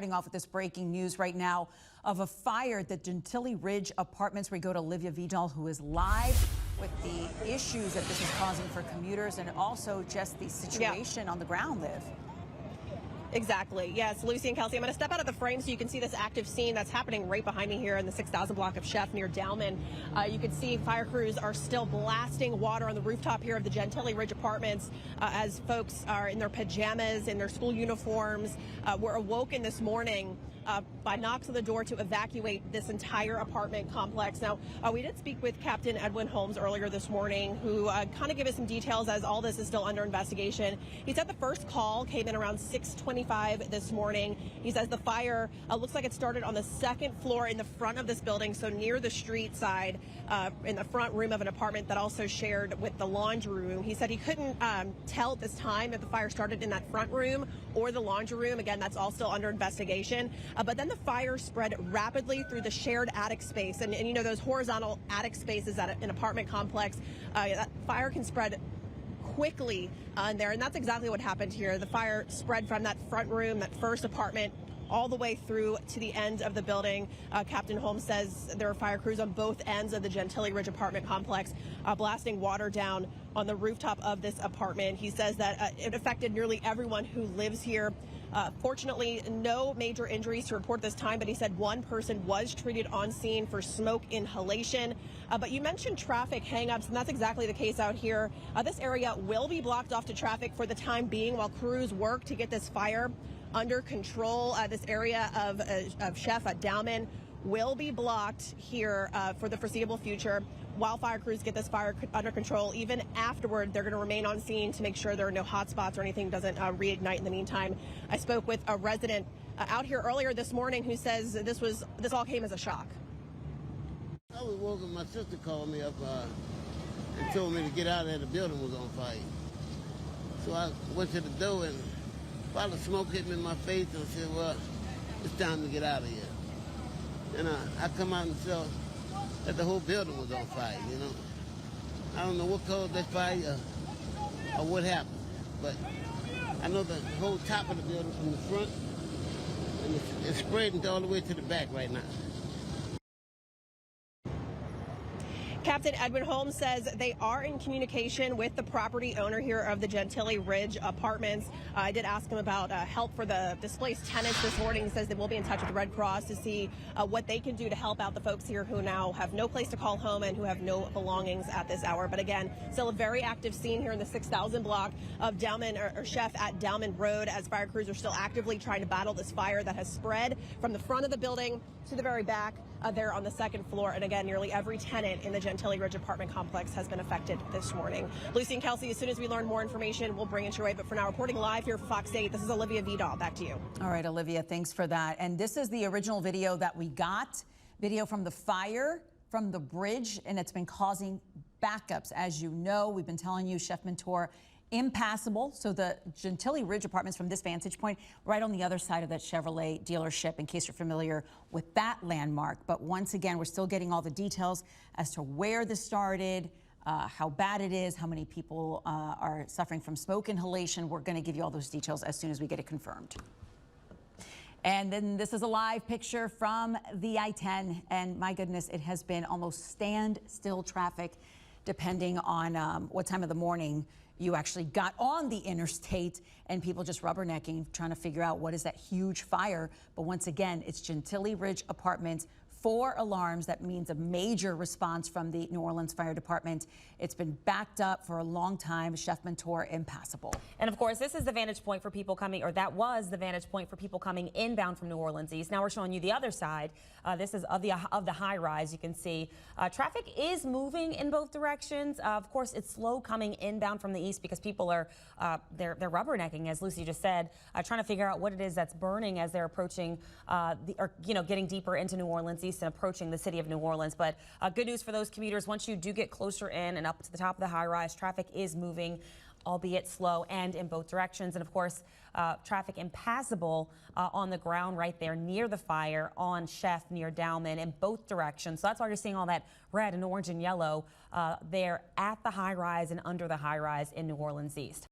Starting off with this breaking news right now of a fire at the Gentilly Ridge Apartments. We go to Olivia Vidal, who is live with the issues that this is causing for commuters and also just the situation on the ground, Liv. Exactly. Yes, Lucy and Kelsey, I'm going to step out of the frame so you can see this active scene that's happening right behind me here in the 6000 block of Chef near Dowman. You can see fire crews are still blasting water on the rooftop here of the Gentilly Ridge Apartments as folks are in their pajamas, in their school uniforms. Were awoken this morning by knocks on the door to evacuate this entire apartment complex. Now, we did speak with Captain Edwin Holmes earlier this morning, who kind of gave us some details as all this is still under investigation. He said the first call came in around 6:25 this morning. He says the fire looks like it started on the second floor in the front of this building, so near the street side, in the front room of an apartment that also shared with the laundry room. He said he couldn't tell at this time if the fire started in that front room or the laundry room. Again, that's all still under investigation. But then the fire spread rapidly through the shared attic space. And you know, those horizontal attic spaces at an apartment complex, that fire can spread quickly in there. And that's exactly what happened here. The fire spread from that front room, that first apartment, all the way through to the end of the building. Captain Holmes says there are fire crews on both ends of the Gentilly Ridge apartment complex blasting water down on the rooftop of this apartment. He says that it affected nearly everyone who lives here. Fortunately, no major injuries to report this time, but he said one person was treated on scene for smoke inhalation. But you mentioned traffic hangups, and that's exactly the case out here. This area will be blocked off to traffic for the time being while crews work to get this fire under control. This area of Chef at Dowman will be blocked here for the foreseeable future while fire crews get this fire under control. Even afterward, they're going to remain on scene to make sure there are no hot spots or anything doesn't reignite in the meantime. I spoke with a resident out here earlier this morning who says this all came as a shock. I was woken, my sister called me up and told me to get out of there. The building was on fire. So I went to the door and while the smoke hit me in my face, I said, well, it's time to get out of here. And I come out and saw that the whole building was on fire, you know. I don't know what caused that fire or what happened, but I know the whole top of the building from the front, and it's spreading all the way to the back right now. Captain Edwin Holmes says they are in communication with the property owner here of the Gentilly Ridge Apartments. I did ask him about help for the displaced tenants this morning. He says they will be in touch with the Red Cross to see what they can do to help out the folks here who now have no place to call home and who have no belongings at this hour. But again, still a very active scene here in the 6000 block of Dowman or Chef at Dowman Road as fire crews are still actively trying to battle this fire that has spread from the front of the building to the very back there on the second floor. And again, nearly every tenant in the Gentilly Ridge apartment complex has been affected this morning. Lucy and Kelsey, as soon as we learn more information, we'll bring it your way. But for now, reporting live here for Fox 8, this is Olivia Vidal. Back to you. All right, Olivia, thanks for that. And this is the original video that we got, video from the fire from the bridge, and it's been causing backups. As you know, we've been telling you, Chef Menteur, impassable. So the Gentilly Ridge Apartments from this vantage point, right on the other side of that Chevrolet dealership, in case you're familiar with that landmark. But once again, we're still getting all the details as to where this started, how bad it is, how many people are suffering from smoke inhalation. We're going to give you all those details as soon as we get it confirmed. And then this is a live picture from the I-10. And my goodness, it has been almost standstill traffic, depending on what time of the morning you actually got on the interstate, and people just rubbernecking, trying to figure out what is that huge fire. But once again, it's Gentilly Ridge Apartments. 4 alarms. That means a major response from the New Orleans Fire Department. It's been backed up for a long time. Chef Menteur, impassable. And of course, this is the vantage point for people coming, or that was the vantage point for people coming inbound from New Orleans East. Now we're showing you the other side. This is of the high rise. You can see traffic is moving in both directions. Of course, it's slow coming inbound from the east because people are they're rubbernecking, as Lucy just said, trying to figure out what it is that's burning as they're approaching getting deeper into New Orleans East and approaching the city of New Orleans. But good news for those commuters, once you do get closer in and up to the top of the high rise, traffic is moving, albeit slow and in both directions. And of course, traffic impassable on the ground right there near the fire on Chef near Dowman in both directions. So that's why you're seeing all that red and orange and yellow there at the high rise and under the high rise in New Orleans East.